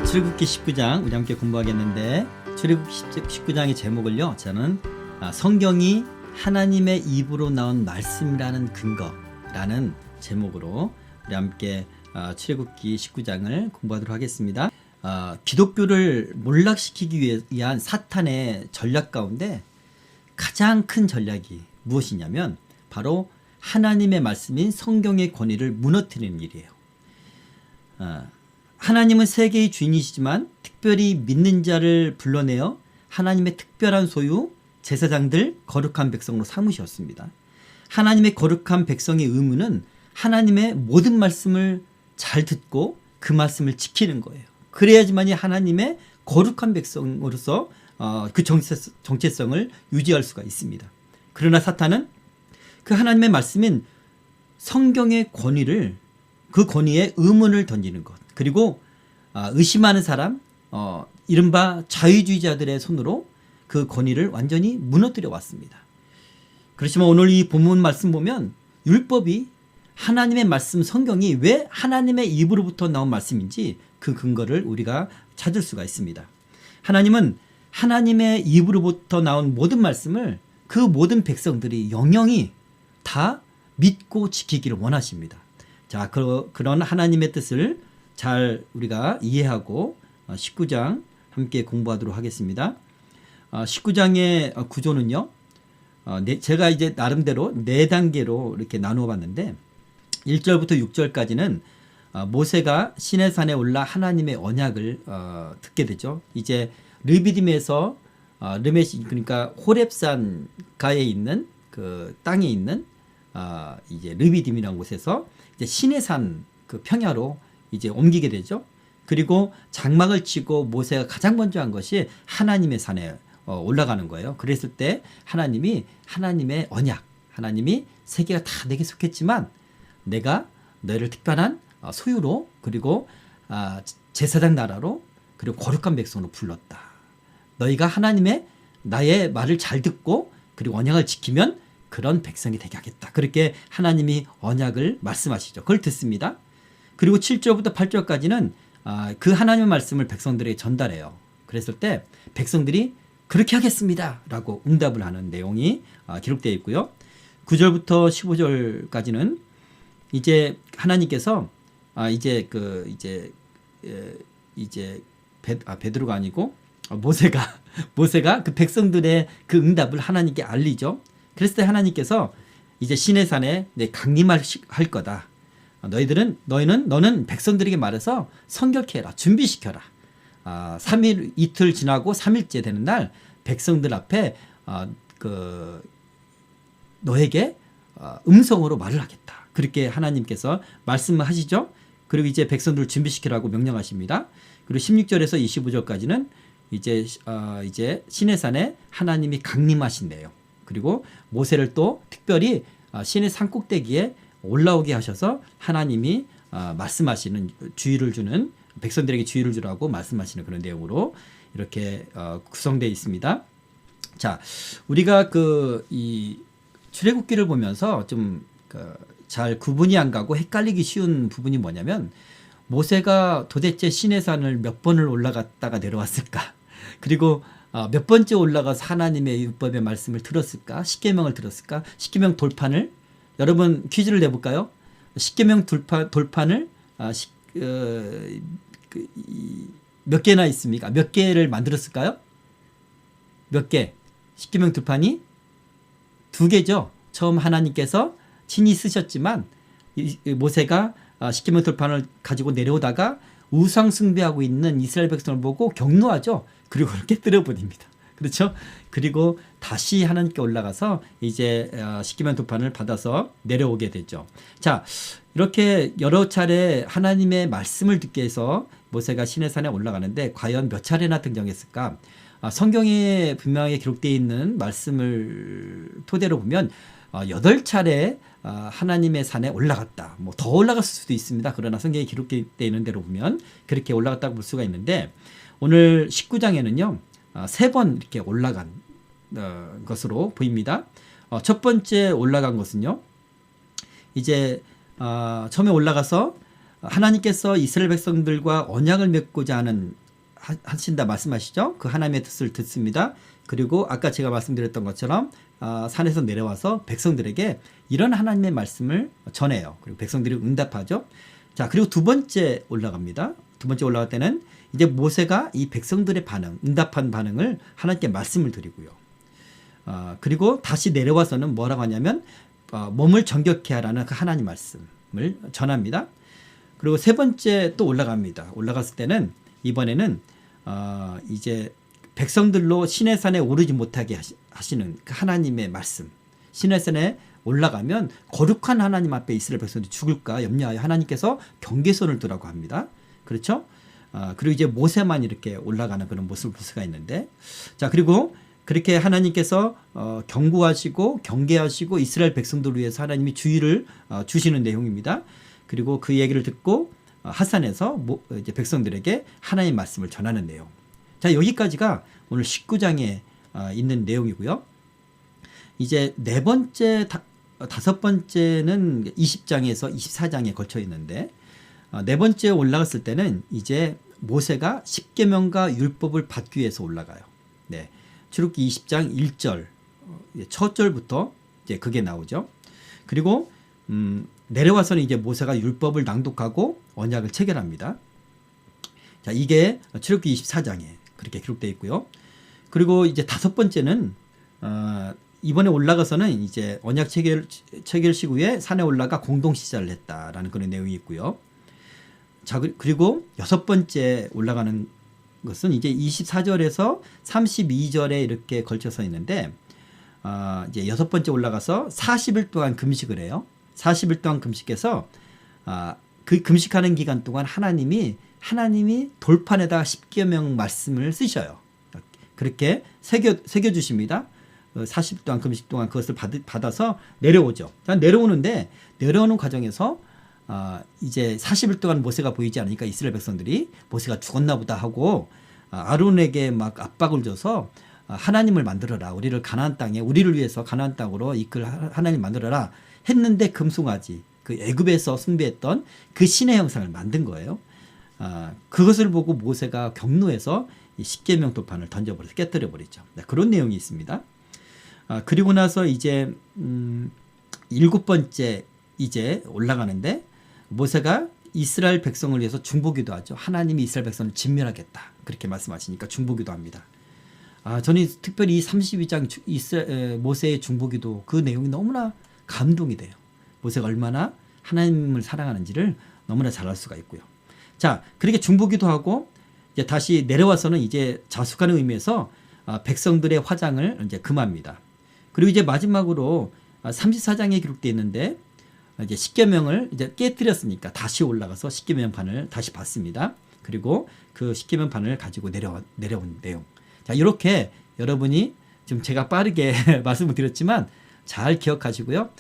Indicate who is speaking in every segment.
Speaker 1: 출애굽기 19장 우리 함께 공부하겠는데, 출애굽기 19장의 제목을요, 저는 성경이 하나님의 입으로 나온 말씀이라는 근거라는 제목으로 우리 함께 출애굽기 19장을 공부하도록 하겠습니다. 기독교를 몰락시키기 위한 사탄의 전략 가운데 가장 큰 전략이 무엇이냐면 바로 하나님의 말씀인 성경의 권위를 무너뜨리는 일이에요. 하나님은 세계의 주인이시지만 특별히 믿는 자를 불러내어 하나님의 특별한 소유, 제사장들, 거룩한 백성으로 삼으셨습니다. 하나님의 거룩한 백성의 의무는 하나님의 모든 말씀을 잘 듣고 그 말씀을 지키는 거예요. 그래야지만이 하나님의 거룩한 백성으로서 그 정체성을 유지할 수가 있습니다. 그러나 사탄은 그 하나님의 말씀인 성경의 권위를, 그 권위에 의문을 던지는 것, 그리고 의심하는 사람, 이른바 자유주의자들의 손으로 그 권위를 완전히 무너뜨려 왔습니다. 그렇지만 오늘 이 본문 말씀 보면 율법이, 하나님의 말씀 성경이 왜 하나님의 입으로부터 나온 말씀인지 그 근거를 우리가 찾을 수가 있습니다. 하나님은 하나님의 입으로부터 나온 모든 말씀을 그 모든 백성들이 영영이 다 믿고 지키기를 원하십니다. 자, 그런 하나님의 뜻을 잘 우리가 이해하고 19장 함께 공부하도록 하겠습니다. 19장의 구조는요, 제가 이제 나름대로 4단계로 이렇게 나누어 봤는데, 1절부터 6절까지는 모세가 시내산에 올라 하나님의 언약을 듣게 되죠. 이제 르비딤에서 르메시, 그러니까 호렙산 가에 있는 그 땅에 있는 이제 르비딤이라는 곳에서 이제 시내산 그 평야로 이제 옮기게 되죠. 그리고 장막을 치고 모세가 가장 먼저 한 것이 하나님의 산에 올라가는 거예요. 그랬을 때 하나님이, 하나님의 언약, 하나님이 세계가 다 내게 속했지만 내가 너희를 특별한 소유로, 그리고 제사장 나라로, 그리고 거룩한 백성으로 불렀다. 너희가 하나님의 나의 말을 잘 듣고 그리고 언약을 지키면 그런 백성이 되게 하겠다. 그렇게 하나님이 언약을 말씀하시죠. 그걸 듣습니다. 그리고 7절부터 8절까지는 그 하나님의 말씀을 백성들에게 전달해요. 그랬을 때 백성들이 그렇게 하겠습니다 라고 응답을 하는 내용이 기록되어 있고요. 9절부터 15절까지는 이제 하나님께서 베드로가 아니고 모세가 그 백성들의 그 응답을 하나님께 알리죠. 그랬을 때 하나님께서 이제 시내산에 강림할 거다. 너는 백성들에게 말해서 성결케 해라, 준비시켜라. 3일, 이틀 지나고 3일째 되는 날 백성들 앞에 너에게 음성으로 말을 하겠다. 그렇게 하나님께서 말씀을 하시죠. 그리고 이제 백성들을 준비시키라고 명령하십니다. 그리고 16절에서 25절까지는 이제 시내산에 하나님이 강림하신대요. 그리고 모세를 또 특별히 시내 산 꼭대기에 올라오게 하셔서 하나님이 말씀하시는, 주의를 주는, 백성들에게 주의를 주라고 말씀하시는 그런 내용으로 이렇게 구성되어 있습니다. 자, 우리가 이 출애굽기를 보면서 좀 잘 구분이 안 가고 헷갈리기 쉬운 부분이 뭐냐면, 모세가 도대체 시내산을 몇 번을 올라갔다가 내려왔을까? 그리고 몇 번째 올라가서 하나님의 율법의 말씀을 들었을까? 십계명을 들었을까? 십계명 돌판을, 여러분 퀴즈를 내볼까요? 십계명 돌판을 몇 개나 있습니까? 몇 개를 만들었을까요? 몇 개? 십계명 돌판이 2개죠. 처음 하나님께서 친히 쓰셨지만 모세가 십계명 돌판을 가지고 내려오다가 우상 숭배하고 있는 이스라엘 백성을 보고 경노하죠. 그리고 그걸 깨뜨려 버립니다. 그렇죠? 그리고 다시 하나님께 올라가서 이제 십계명 돌판을 받아서 내려오게 되죠. 자, 이렇게 여러 차례 하나님의 말씀을 듣게 해서 모세가 시내산에 올라가는데 과연 몇 차례나 등장했을까? 성경에 분명히 기록되어 있는 말씀을 토대로 보면 8차례 하나님의 산에 올라갔다. 뭐 더 올라갔을 수도 있습니다. 그러나 성경에 기록되어 있는 대로 보면 그렇게 올라갔다고 볼 수가 있는데, 오늘 19장에는요 3번 이렇게 올라간 것으로 보입니다. 첫 번째 올라간 것은요, 이제 처음에 올라가서 하나님께서 이스라엘 백성들과 언약을 맺고자 하신다 말씀하시죠. 그 하나님의 뜻을 듣습니다. 그리고 아까 제가 말씀드렸던 것처럼 산에서 내려와서 백성들에게 이런 하나님의 말씀을 전해요. 그리고 백성들이 응답하죠. 자, 그리고 두 번째 올라갑니다. 두 번째 올라갈 때는 이제 모세가 이 백성들의 반응, 응답한 반응을 하나님께 말씀을 드리고요. 그리고 다시 내려와서는 뭐라고 하냐면 몸을 정결케 하라는 그 하나님 말씀을 전합니다. 그리고 세 번째 또 올라갑니다. 올라갔을 때는 이번에는 이제 백성들로 시내산에 오르지 못하게 하시는 그 하나님의 말씀. 시내산에 올라가면 거룩한 하나님 앞에 이스라엘 백성들이 죽을까 염려하여 하나님께서 경계선을 두라고 합니다. 그렇죠? 그리고 이제 모세만 이렇게 올라가는 그런 모습을 볼 수가 있는데, 자, 그리고 그렇게 하나님께서 경고하시고 경계하시고 이스라엘 백성들을 위해서 하나님이 주의를 주시는 내용입니다. 그리고 그 얘기를 듣고 핫산에서 이제 백성들에게 하나님의 말씀을 전하는 내용. 자, 여기까지가 오늘 19장에 있는 내용이고요. 이제 네 번째, 다섯 번째는 20장에서 24장에 걸쳐 있는데, 네 번째 올라갔을 때는 이제 모세가 십계명과 율법을 받기 위해서 올라가요. 네. 출애굽기 20장 1절 첫 절부터 이제 그게 나오죠. 그리고 내려와서는 이제 모세가 율법을 낭독하고 언약을 체결합니다. 자, 이게 출애굽기 24장에 그렇게 기록되어 있고요. 그리고 이제 다섯 번째는 이번에 올라가서는 이제 언약 체결 시구에 산에 올라가 공동 시사를 했다라는 그런 내용이 있고요. 자, 그리고 여섯 번째 올라가는 것은 이제 24절에서 32절에 이렇게 걸쳐서 있는데, 이제 여섯 번째 올라가서 40일 동안 금식을 해요. 40일 동안 금식해서 그 금식하는 기간 동안 하나님이 돌판에다 십계명 말씀을 쓰셔요. 그렇게 새겨 주십니다. 40일 동안 금식 동안 그것을 받아서 내려오죠. 내려오는데 내려오는 과정에서 이제 40일 동안 모세가 보이지 않으니까 이스라엘 백성들이 모세가 죽었나 보다 하고 아론에게 막 압박을 줘서 하나님을 만들어라. 우리를 가나안 땅에 우리를 위해서 가나안 땅으로 이끌 하나님 만들어라 했는데 금송아지 그 애굽에서 숭배했던 그 신의 형상을 만든 거예요. 그것을 보고 모세가 경노해서 이 십계명 돌판을 던져버려서 깨뜨려 버리죠. 그런 내용이 있습니다. 그리고 나서 이제 일곱 번째 이제 올라가는데 모세가 이스라엘 백성을 위해서 중보기도 하죠. 하나님이 이스라엘 백성을 진멸하겠다 그렇게 말씀하시니까 중보기도 합니다. 저는 특별히 이 32장 모세의 중보기도 그 내용이 너무나 감동이 돼요. 모세가 얼마나 하나님을 사랑하는지를 너무나 잘 알 수가 있고요. 자, 그렇게 중보기도 하고 이제 다시 내려와서는 이제 자숙하는 의미에서 백성들의 화장을 이제 금합니다. 그리고 이제 마지막으로 34장에 기록되어 있는데 이제 십계명을 이제 깨뜨렸으니까 다시 올라가서 십계명판을 다시 받습니다. 그리고 그 십계명판을 가지고 내려온 내용. 자, 이렇게 여러분이 지금 제가 빠르게 말씀을 드렸지만 잘 기억하시고요.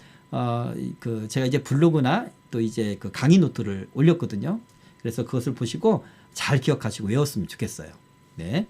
Speaker 1: 제가 이제 블로그나 또 이제 그 강의 노트를 올렸거든요. 그래서 그것을 보시고 잘 기억하시고 외웠으면 좋겠어요. 네.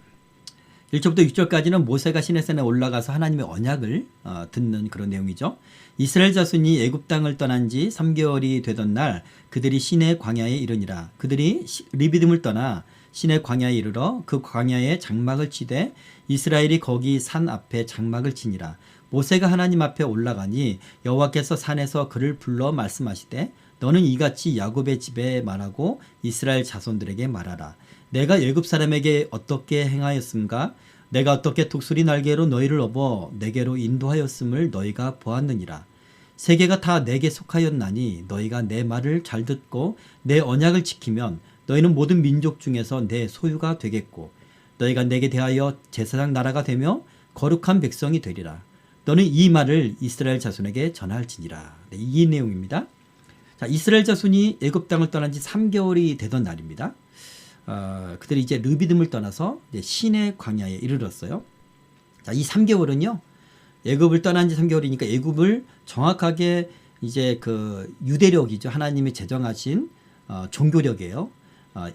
Speaker 1: 1절부터 6절까지는 모세가 시내산에 올라가서 하나님의 언약을 듣는 그런 내용이죠. 이스라엘 자손이 애굽 땅을 떠난 지 3개월이 되던 날 그들이 시내 광야에 이르니라. 그들이 리비딤을 떠나 시내 광야에 이르러 그 광야에 장막을 치되 이스라엘이 거기 산 앞에 장막을 치니라. 모세가 하나님 앞에 올라가니 여호와께서 산에서 그를 불러 말씀하시되 너는 이같이 야곱의 집에 말하고 이스라엘 자손들에게 말하라. 내가 애굽 사람에게 어떻게 행하였음가? 내가 어떻게 독수리 날개로 너희를 업어 내게로 인도하였음을 너희가 보았느니라. 세계가 다 내게 속하였나니 너희가 내 말을 잘 듣고 내 언약을 지키면 너희는 모든 민족 중에서 내 소유가 되겠고 너희가 내게 대하여 제사장 나라가 되며 거룩한 백성이 되리라. 너는 이 말을 이스라엘 자손에게 전할지니라. 네, 이 내용입니다. 자, 이스라엘 자손이 애굽 땅을 떠난 지 3개월이 되던 날입니다. 그들이 이제 르비딤을 떠나서 이제 시내 광야에 이르렀어요. 자, 이 3개월은요, 애굽을 떠난 지 3개월이니까 애굽을 정확하게 이제 그 유대력이죠. 하나님이 제정하신 종교력이에요.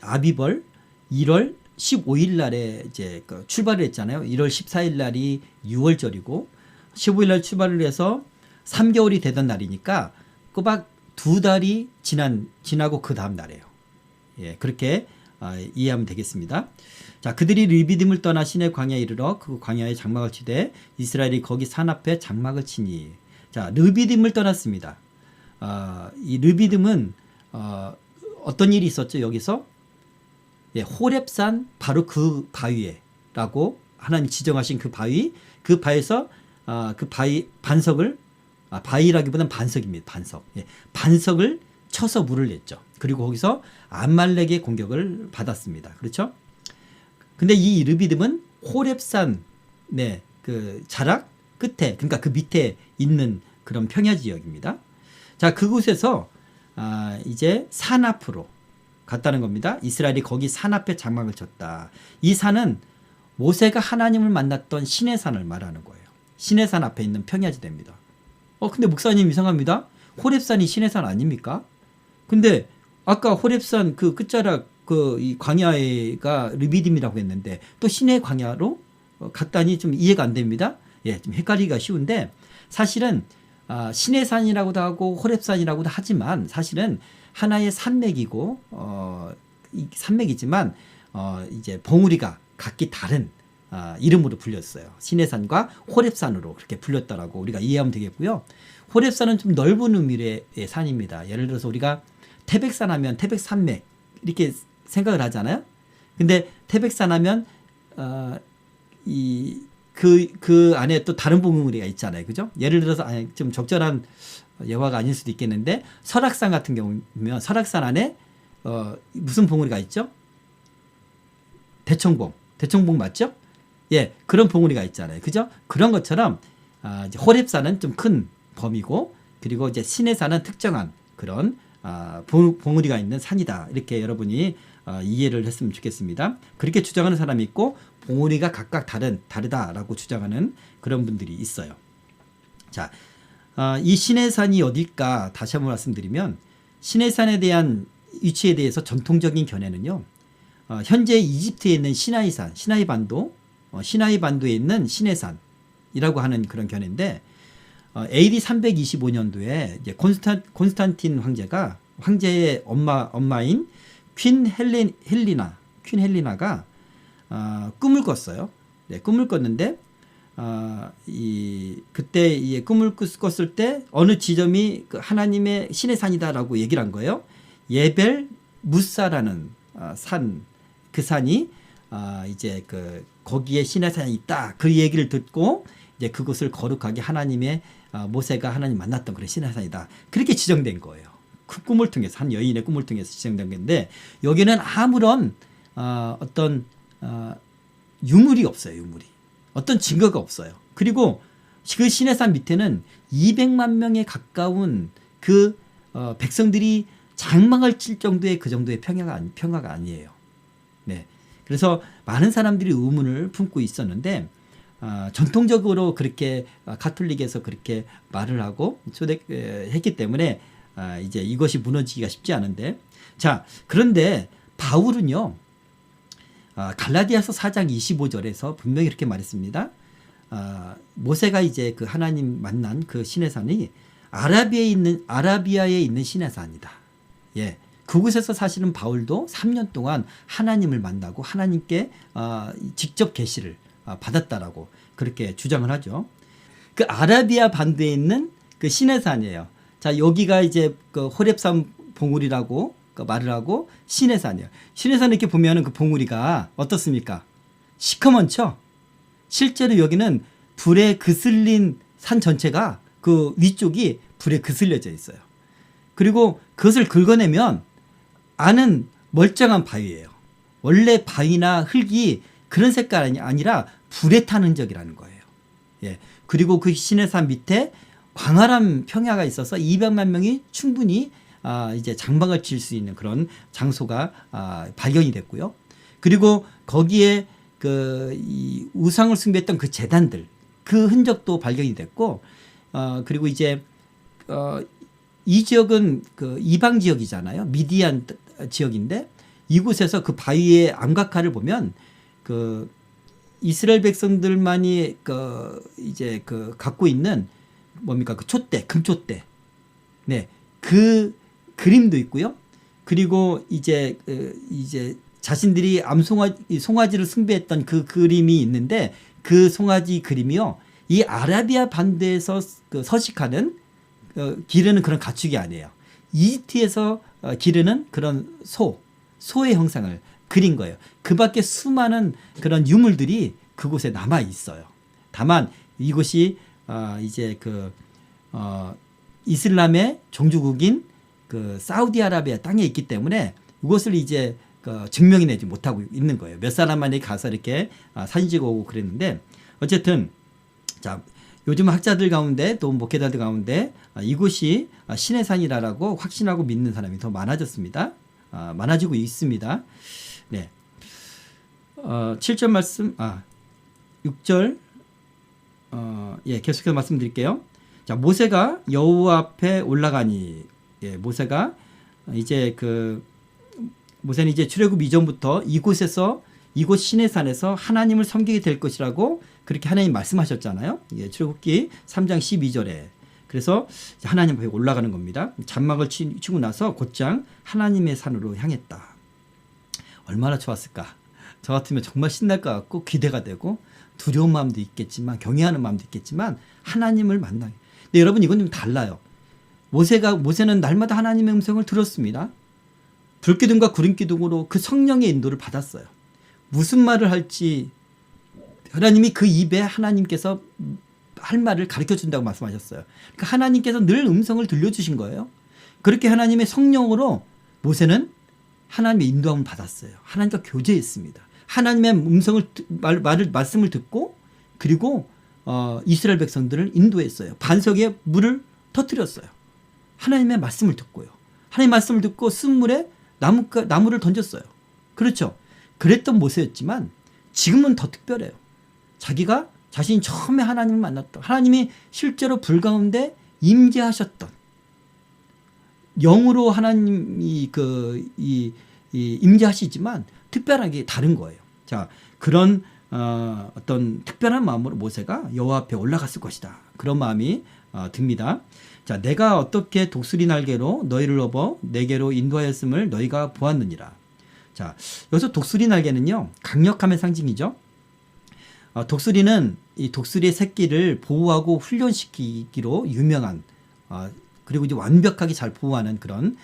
Speaker 1: 아비벌 1월 15일 날에 이제 그 출발을 했잖아요. 1월 14일 날이 6월절이고 15일 날 출발을 해서 3개월이 되던 날이니까 꼬박 2달이 지나고 그 다음 날이에요. 예, 그렇게 이해하면 되겠습니다. 자, 그들이 르비딤을 떠나 시내 광야에 이르러 그 광야에 장막을 치되 이스라엘이 거기 산 앞에 장막을 치니. 자, 르비딤을 떠났습니다. 이 르비딤은 어떤 일이 있었죠? 여기서 예, 호렙산 바로 그 바위에라고 하나님 지정하신 그 바위에서 그 바위 반석을 바위라기보다는 반석입니다. 반석. 예, 반석을 쳐서 물을 냈죠. 그리고 거기서 암말렉의 공격을 받았습니다. 그렇죠? 근데 이 르비딤은 호렙산 그 자락 끝에, 그러니까 그 밑에 있는 그런 평야 지역입니다. 자, 그곳에서 이제 산 앞으로 갔다는 겁니다. 이스라엘이 거기 산 앞에 장막을 쳤다. 이 산은 모세가 하나님을 만났던 시내산을 말하는 거예요. 시내산 앞에 있는 평야지대입니다. 근데 목사님 이상합니다. 호렙산이 시내산 아닙니까? 근데 아까 호렙산 그 끝자락 이 광야가 르비딤이라고 했는데 또 시내 광야로 갔다니 좀 이해가 안 됩니다. 예, 좀 헷갈리기가 쉬운데 사실은 시내산이라고도 하고 호렙산이라고도 하지만 사실은 하나의 산맥이고 산맥이지만 이제 봉우리가 각기 다른 이름으로 불렸어요. 시내산과 호렙산으로 그렇게 불렸다라고 우리가 이해하면 되겠고요. 호렙산은 좀 넓은 의미의 산입니다. 예를 들어서 우리가 태백산 하면 태백산맥 이렇게 생각을 하잖아요. 근데 태백산 하면 그 안에 또 다른 봉우리가 있잖아요. 그죠? 예를 들어서 좀 적절한 예화가 아닐 수도 있겠는데 설악산 같은 경우면 설악산 안에 무슨 봉우리가 있죠? 대청봉 맞죠? 예, 그런 봉우리가 있잖아요. 그죠? 그런 것처럼 이제 호렙산은 좀 큰 범위고 그리고 이제 시내산은 특정한 그런 봉우리가 있는 산이다. 이렇게 여러분이 이해를 했으면 좋겠습니다. 그렇게 주장하는 사람이 있고 봉우리가 각각 다르다라고 주장하는 그런 분들이 있어요. 자, 이 시내산이 어딜까 다시 한번 말씀드리면 시내산에 대한 위치에 대해서 전통적인 견해는요. 현재 이집트에 있는 시나이반도에 있는 시내산이라고 하는 그런 견해인데 AD 325년도에 이제 콘스탄틴 황제의 엄마인 퀸 헬리나가 꿈을 꿨어요. 네, 꿈을 꿨는데 그때 꿈을 꿨을 때 어느 지점이 그 하나님의 신의 산이다라고 얘기를 한 거예요. 예벨 무사라는 그 산이 이제 거기에 신의 산이 있다. 그 얘기를 듣고 이제 그곳을 거룩하게 모세가 하나님 만났던 그런 신의 산이다. 그렇게 지정된 거예요. 그 꿈을 통해서 한 여인의 꿈을 통해서 지정된 건데 여기는 아무런 어떤 유물이 없어요. 어떤 증거가 없어요. 그리고 그 시내산 밑에는 200만 명에 가까운 그 백성들이 장막을 칠 정도의 그 정도의 평야가 아니에요. 네. 그래서 많은 사람들이 의문을 품고 있었는데 전통적으로 그렇게 가톨릭에서 그렇게 말을 하고 했기 때문에 이제 이것이 무너지기가 쉽지 않은데 자, 그런데 바울은요. 갈라디아서 4장 25절에서 분명히 이렇게 말했습니다. 모세가 이제 그 하나님 만난 그 시내산이 아라비아에 있는 시내산이다. 예. 그곳에서 사실은 바울도 3년 동안 하나님을 만나고 하나님께 직접 계시를 받았다라고 그렇게 주장을 하죠. 그 아라비아 반도에 있는 그 시내산이에요. 자, 여기가 이제 그 호렙산 봉우리라고 말을 하고 시내산이에요. 시내산 이렇게 보면은 그 봉우리가 어떻습니까? 시커먼죠? 실제로 여기는 불에 그슬린 산 전체가 그 위쪽이 불에 그슬려져 있어요. 그리고 그것을 긁어내면 안은 멀쩡한 바위예요. 원래 바위나 흙이 그런 색깔이 아니라 불에 탄 흔적이라는 거예요. 예. 그리고 그 시내산 밑에 광활한 평야가 있어서 200만 명이 충분히 이제 장막을 칠 수 있는 그런 장소가 발견이 됐고요. 그리고 거기에 이 우상을 숭배했던 그 제단들 그 흔적도 발견이 됐고 그리고 이제 이 지역은 그 이방 지역이잖아요. 미디안 지역인데 이곳에서 그 바위의 암각화를 보면 그 이스라엘 백성들만이 이제 갖고 있는 뭡니까 그 금촛대. 네. 그 그림도 있고요. 그리고 이제 자신들이 송아지를 숭배했던 그 그림이 있는데 그 송아지 그림이요. 이 아라비아 반도에서 서식하는 기르는 그런 가축이 아니에요. 이집트에서 기르는 그런 소의 형상을 그린 거예요. 그 밖에 수많은 그런 유물들이 그곳에 남아 있어요. 다만 이곳이 이제 이슬람의 종주국인 사우디아라비아 땅에 있기 때문에 이것을 이제 증명해내지 못하고 있는 거예요. 몇 사람만이 가서 이렇게 사진 찍어 오고 그랬는데 어쨌든 자 요즘 학자들 가운데 또 목회자들 가운데 이곳이 신의 산이라고 확신하고 믿는 사람이 더 많아졌습니다. 많아지고 있습니다. 네. 7절 말씀 6절 예, 계속해서 말씀드릴게요. 자, 모세가 여호와 앞에 올라가니 예, 모세는 이제 출애굽 이전부터 이곳 신의 산에서 하나님을 섬기게 될 것이라고 그렇게 하나님 말씀하셨잖아요. 예, 출애굽기 3장 12절에 그래서 하나님 앞에 올라가는 겁니다. 장막을 치고 나서 곧장 하나님의 산으로 향했다. 얼마나 좋았을까. 저 같으면 정말 신날 것 같고 기대가 되고 두려운 마음도 있겠지만 경외하는 마음도 있겠지만 하나님을 만나게. 근데 여러분 이건 좀 달라요. 모세는 날마다 하나님의 음성을 들었습니다. 불기둥과 구름기둥으로 그 성령의 인도를 받았어요. 무슨 말을 할지 하나님이 그 입에 하나님께서 할 말을 가르쳐 준다고 말씀하셨어요. 그러니까 하나님께서 늘 음성을 들려주신 거예요. 그렇게 하나님의 성령으로 모세는 하나님의 인도함을 받았어요. 하나님과 교제했습니다. 하나님의 말씀을 듣고 그리고 이스라엘 백성들을 인도했어요. 반석에 물을 터뜨렸어요. 하나님의 말씀을 듣고요. 하나님의 말씀을 듣고 쓴물에 나무를 던졌어요. 그렇죠. 그랬던 모세였지만 지금은 더 특별해요. 자신이 처음에 하나님을 만났던 하나님이 실제로 불 가운데 임재하셨던 영으로 하나님이 임재하시지만 특별하게 다른 거예요. 자, 그런 어떤 특별한 마음으로 모세가 여호와 앞에 올라갔을 것이다. 그런 마음이 듭니다. 자, 내가 어떻게 독수리 날개로 너희를 업어 내게로 인도하였음을 너희가 보았느니라. 자, 여기서 독수리 날개는요, 강력함의 상징이죠. 독수리는 이 독수리의 새끼를 보호하고 훈련시키기로 유명한 그리고 이제 완벽하게 잘 보호하는 그런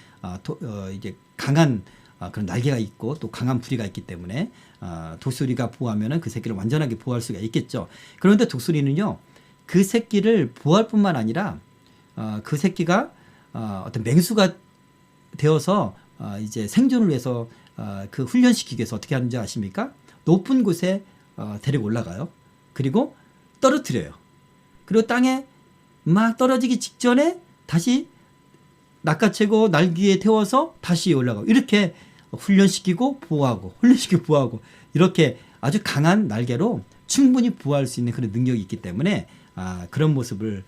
Speaker 1: 이제 강한 그런 날개가 있고 또 강한 부리가 있기 때문에 독수리가 보호하면은 그 새끼를 완전하게 보호할 수가 있겠죠. 그런데 독수리는요, 그 새끼를 보호할 뿐만 아니라 그 새끼가 어떤 맹수가 되어서 이제 생존을 위해서 그 훈련시키기 위해서 어떻게 하는지 아십니까? 높은 곳에 데리고 올라가요. 그리고 떨어뜨려요. 그리고 땅에 막 떨어지기 직전에 다시 낚아채고 날개에 태워서 다시 올라가고 이렇게 훈련시키고 보호하고 훈련시키고 보호하고 이렇게 아주 강한 날개로 충분히 보호할 수 있는 그런 능력이 있기 때문에 그런 모습을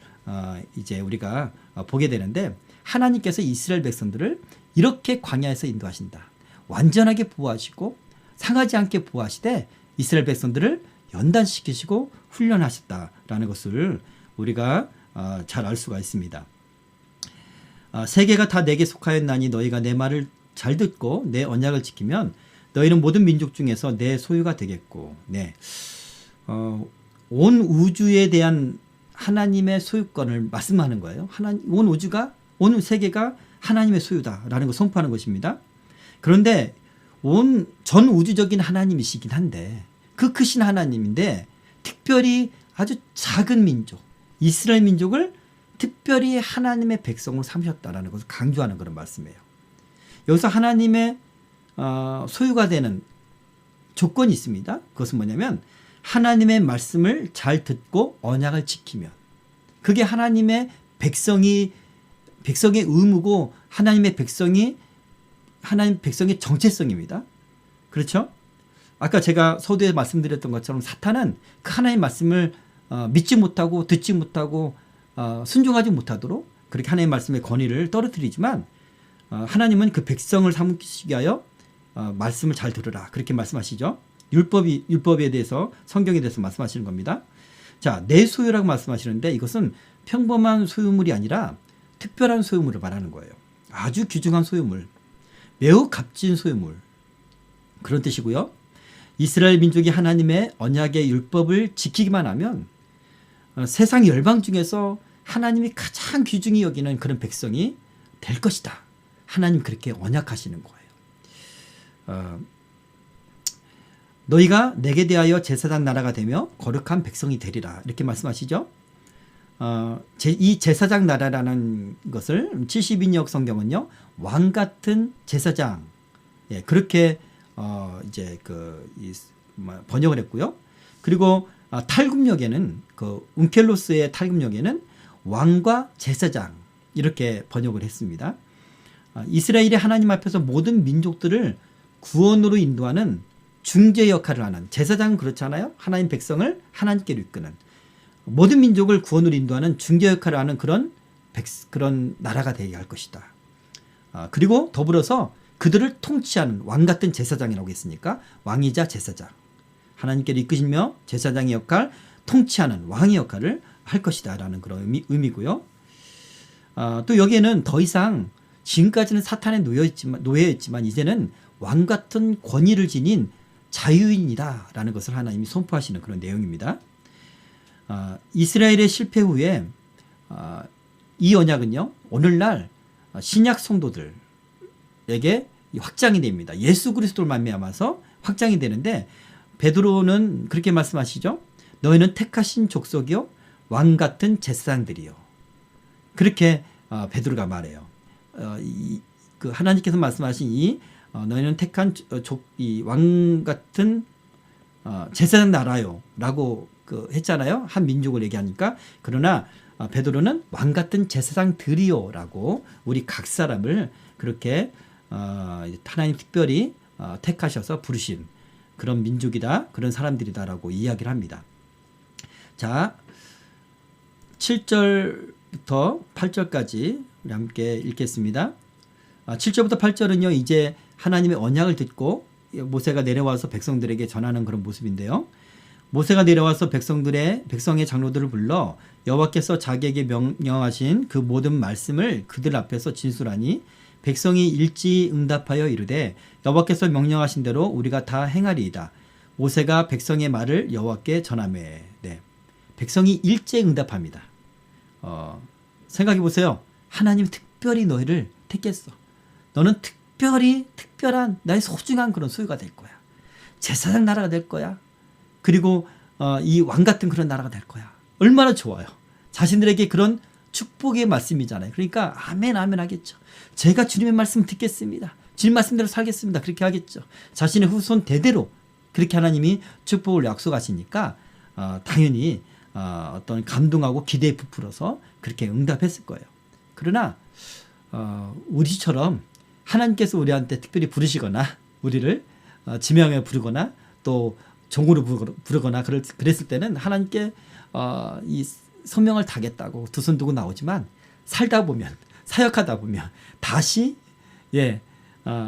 Speaker 1: 이제 우리가 보게 되는데 하나님께서 이스라엘 백성들을 이렇게 광야에서 인도하신다. 완전하게 보호하시고 상하지 않게 보호하시되 이스라엘 백성들을 연단시키시고 훈련하셨다라는 것을 우리가 잘 알 수가 있습니다. 세계가 다 내게 속하였나니 너희가 내 말을 잘 듣고 내 언약을 지키면 너희는 모든 민족 중에서 내 소유가 되겠고, 네, 온 우주에 대한 하나님의 소유권을 말씀하는 거예요. 온 세계가 하나님의 소유다라는 걸 선포하는 것입니다. 그런데 전 우주적인 하나님이시긴 한데 그 크신 하나님인데 특별히 아주 작은 민족 이스라엘 민족을 특별히 하나님의 백성으로 삼으셨다라는 것을 강조하는 그런 말씀이에요. 여기서 하나님의 소유가 되는 조건이 있습니다. 그것은 뭐냐면 하나님의 말씀을 잘 듣고 언약을 지키면 그게 하나님의 백성의 의무고 하나님 백성의 정체성입니다. 그렇죠? 아까 제가 서두에 말씀드렸던 것처럼 사탄은 그 하나님의 말씀을 믿지 못하고 듣지 못하고 순종하지 못하도록 그렇게 하나님의 말씀의 권위를 떨어뜨리지만 하나님은 그 백성을 삼기시기 위하여 말씀을 잘 들으라 그렇게 말씀하시죠. 율법에 대해서 성경에 대해서 말씀하시는 겁니다. 자, 내 소유라고 말씀하시는데 이것은 평범한 소유물이 아니라 특별한 소유물을 말하는 거예요. 아주 귀중한 소유물, 매우 값진 소유물, 그런 뜻이고요. 이스라엘 민족이 하나님의 언약의 율법을 지키기만 하면 세상 열방 중에서 하나님이 가장 귀중히 여기는 그런 백성이 될 것이다. 하나님 그렇게 언약하시는 거예요. 너희가 내게 대하여 제사장 나라가 되며 거룩한 백성이 되리라, 이렇게 말씀하시죠. 이 제사장 나라라는 것을 72역 성경은요, 왕 같은 제사장, 예, 그렇게 이제 번역을 했고요. 그리고 탈굽역에는 그 운켈로스의 탈굽역에는 왕과 제사장, 이렇게 번역을 했습니다. 이스라엘이 하나님 앞에서 모든 민족들을 구원으로 인도하는 중재 역할을 하는, 제사장은 그렇잖아요. 하나님 백성을 하나님께로 이끄는, 모든 민족을 구원으로 인도하는 중재 역할을 하는 그런 나라가 되게 할 것이다. 그리고 더불어서 그들을 통치하는 왕 같은 제사장이라고 했으니까 왕이자 제사장, 하나님께로 이끄시며 제사장의 역할, 통치하는 왕의 역할을 할 것이다 라는 그런 의미고요. 또 여기에는 더 이상 지금까지는 사탄에 노예였지만 이제는 왕 같은 권위를 지닌 자유인이다 라는 것을 하나님이 선포하시는 그런 내용입니다. 이스라엘의 실패 후에 이 언약은요, 오늘날 신약 성도들에게 확장이 됩니다. 예수 그리스도를 말미암아서 확장이 되는데, 베드로는 그렇게 말씀하시죠. 너희는 택하신 족속이요 왕 같은 제사장들이요. 그렇게 베드로가 말해요. 하나님께서 말씀하신 너희는 택한 왕 같은 제사장 나라요 라고 했잖아요. 한 민족을 얘기하니까. 그러나 베드로는 왕 같은 제사장들이요 라고 우리 각 사람을 그렇게 하나님 특별히 택하셔서 부르신 그런 민족이다, 그런 사람들이다라고 이야기를 합니다. 자, 7절부터 8절까지 우리 함께 읽겠습니다. 7절부터 8절은요, 이제 하나님의 언약을 듣고 모세가 내려와서 백성들에게 전하는 그런 모습인데요. 모세가 내려와서 백성의 장로들을 불러 여호와께서 자기에게 명령하신 그 모든 말씀을 그들 앞에서 진술하니, 백성이 일제히 응답하여 이르되 여호와께서 명령하신 대로 우리가 다 행하리이다. 모세가 백성의 말을 여호와께 전하매. 네. 백성이 일제히 응답합니다. 생각해 보세요. 하나님이 특별히 너희를 택했어. 너는 특별한 나의 소중한 그런 소유가 될 거야. 제사장 나라가 될 거야. 그리고 이 왕 같은 그런 나라가 될 거야. 얼마나 좋아요. 자신들에게 그런 축복의 말씀이잖아요. 그러니까 아멘 아멘 하겠죠. 제가 주님의 말씀 듣겠습니다. 주님 말씀대로 살겠습니다. 그렇게 하겠죠. 자신의 후손 대대로 그렇게 하나님이 축복을 약속하시니까 당연히 어떤 감동하고 기대에 부풀어서 그렇게 응답했을 거예요. 그러나 우리처럼 하나님께서 우리한테 특별히 부르시거나 우리를 지명해 부르거나 또 종으로 부르거나 그랬을 때는 하나님께 이 소명을 다하겠다고 두 손 두고 나오지만, 살다 보면, 사역하다 보면 다시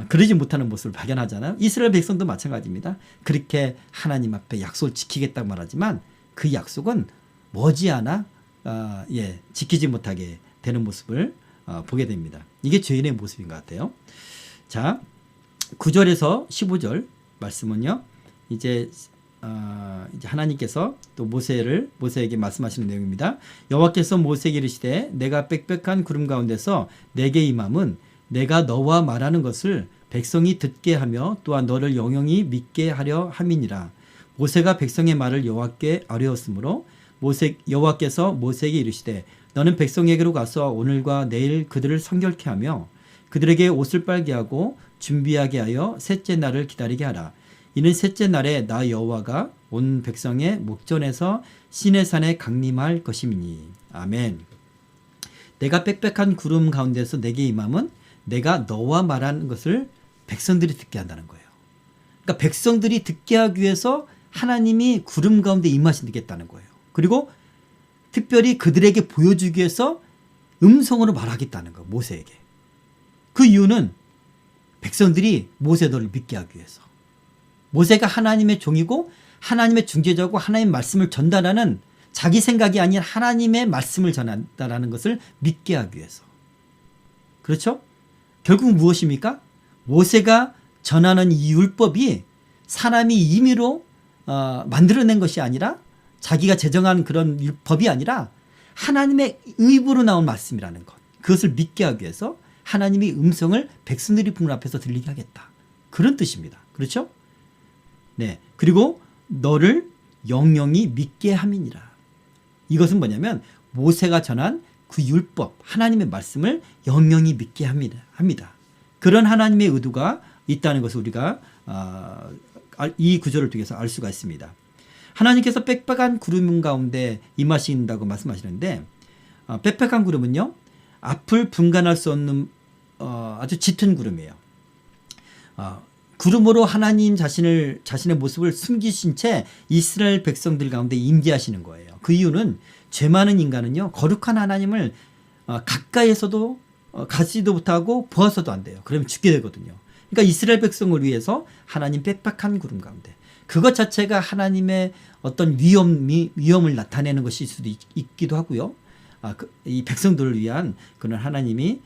Speaker 1: 그러지 못하는 모습을 발견하잖아요. 이스라엘 백성도 마찬가지입니다. 그렇게 하나님 앞에 약속을 지키겠다고 말하지만 그 약속은 머지않아 지키지 못하게 되는 모습을 보게 됩니다. 이게 죄인의 모습인 것 같아요. 자, 9절에서 15절 말씀은요, 이제 하나님께서 또 모세에게 말씀하시는 내용입니다. 여호와께서 모세에게 이르시되 내가 빽빽한 구름 가운데서 내게 임함은 내가 너와 말하는 것을 백성이 듣게 하며 또한 너를 영영히 믿게 하려 함이니라. 모세가 백성의 말을 여호와께 아뢰었으므로 여호와께서 모세에게 이르시되 너는 백성에게로 가서 오늘과 내일 그들을 성결케 하며 그들에게 옷을 빨게 하고 준비하게 하여 셋째 날을 기다리게 하라. 이는 셋째 날에 나 여호와가 온 백성의 목전에서 시내산에 강림할 것임이니. 아멘. 내가 빽빽한 구름 가운데서 내게 임함은 내가 너와 말하는 것을 백성들이 듣게 한다는 거예요. 그러니까 백성들이 듣게 하기 위해서 하나님이 구름 가운데 임하시겠다는 거예요. 그리고 특별히 그들에게 보여주기 위해서 음성으로 말하겠다는 거예요. 모세에게. 그 이유는 백성들이 모세 너를 믿게 하기 위해서. 모세가 하나님의 종이고 하나님의 중재자고 하나님의 말씀을 전달하는, 자기 생각이 아닌 하나님의 말씀을 전한다라는 것을 믿게 하기 위해서. 그렇죠? 결국 무엇입니까? 모세가 전하는 이 율법이 사람이 임의로 만들어낸 것이 아니라 자기가 제정한 그런 율법이 아니라 하나님의 입으로 나온 말씀이라는 것. 그것을 믿게 하기 위해서 하나님이 음성을 백성들이 부문 앞에서 들리게 하겠다. 그런 뜻입니다. 그렇죠? 네. 그리고 너를 영영이 믿게 함이니라. 이것은 뭐냐면 모세가 전한 그 율법, 하나님의 말씀을 영영이 믿게 합니다. 그런 하나님의 의도가 있다는 것을 우리가 이 구절을 통해서 알 수가 있습니다. 하나님께서 빽빽한 구름 가운데 임하신다고 말씀하시는데 빽빽한 구름은요, 앞을 분간할 수 없는 아주 짙은 구름이에요. 구름으로 하나님 자신의 모습을 숨기신 채 이스라엘 백성들 가운데 임재하시는 거예요. 그 이유는 죄 많은 인간은요, 거룩한 하나님을 가까이에서도 가지도 못하고 보아서도 안 돼요. 그러면 죽게 되거든요. 그러니까 이스라엘 백성을 위해서 하나님 빽빽한 구름 가운데, 그것 자체가 하나님의 어떤 위험을 나타내는 것일 수도 있기도 하고요. 이 백성들을 위한 그런 하나님이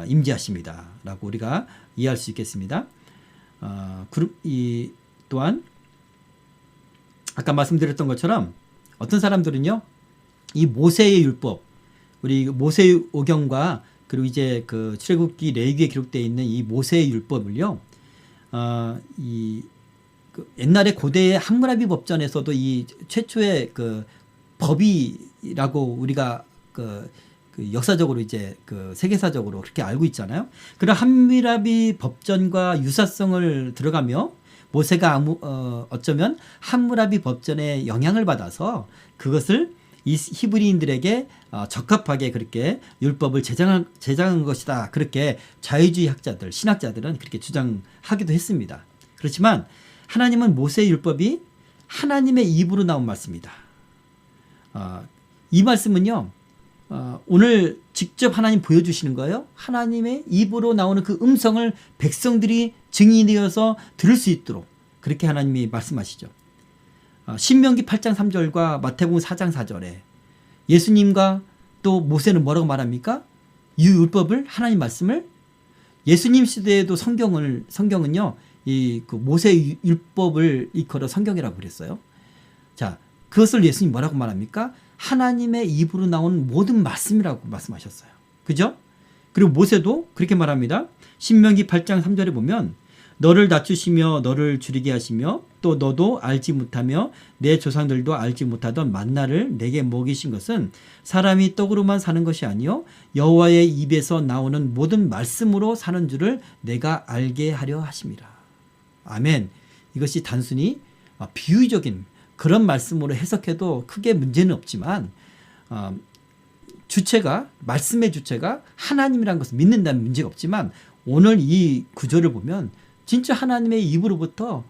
Speaker 1: 임재하십니다라고 우리가 이해할 수 있겠습니다. 또한 아까 말씀드렸던 것처럼 어떤 사람들은요, 이 모세의 율법, 우리 모세의 오경과 그리고 이제 그 출애굽기 레위기에 기록되어 있는 이 모세의 율법을요, 옛날에 고대의 함무라비 법전에서도 이 최초의 그 법이라고 우리가 그 역사적으로 이제 그 세계사적으로 그렇게 알고 있잖아요. 그런 함무라비 법전과 유사성을 들어가며 모세가 어쩌면 함무라비 법전에 영향을 받아서 그것을 이 히브리인들에게 적합하게 그렇게 율법을 제정한 것이다. 그렇게 자유주의 학자들, 신학자들은 그렇게 주장하기도 했습니다. 그렇지만 하나님은 모세의 율법이 하나님의 입으로 나온 말씀이다. 이 말씀은요, 오늘 직접 하나님 보여주시는 거예요. 하나님의 입으로 나오는 그 음성을 백성들이 증인되어서 들을 수 있도록 그렇게 하나님이 말씀하시죠. 신명기 8장 3절과 마태복음 4장 4절에 예수님과 또 모세는 뭐라고 말합니까? 이 율법을, 하나님 말씀을, 예수님 시대에도 성경은요, 그 모세 율법을 일컬어 성경이라고 그랬어요. 자, 그것을 예수님 뭐라고 말합니까? 하나님의 입으로 나온 모든 말씀이라고 말씀하셨어요. 그죠? 그리고 모세도 그렇게 말합니다. 신명기 8장 3절에 보면 너를 낮추시며 너를 줄이게 하시며 또 너도 알지 못하며 내 조상들도 알지 못하던 만나를 내게 먹이신 것은 사람이 떡으로만 사는 것이 아니요 여호와의 입에서 나오는 모든 말씀으로 사는 줄을 내가 알게 하려 하심이라. 아멘. 이것이 단순히 비유적인 그런 말씀으로 해석해도 크게 문제는 없지만 말씀의 주체가 하나님이라는 것을 믿는다는 문제가 없지만 오늘 이 구절을 보면 진짜 하나님의 입으로부터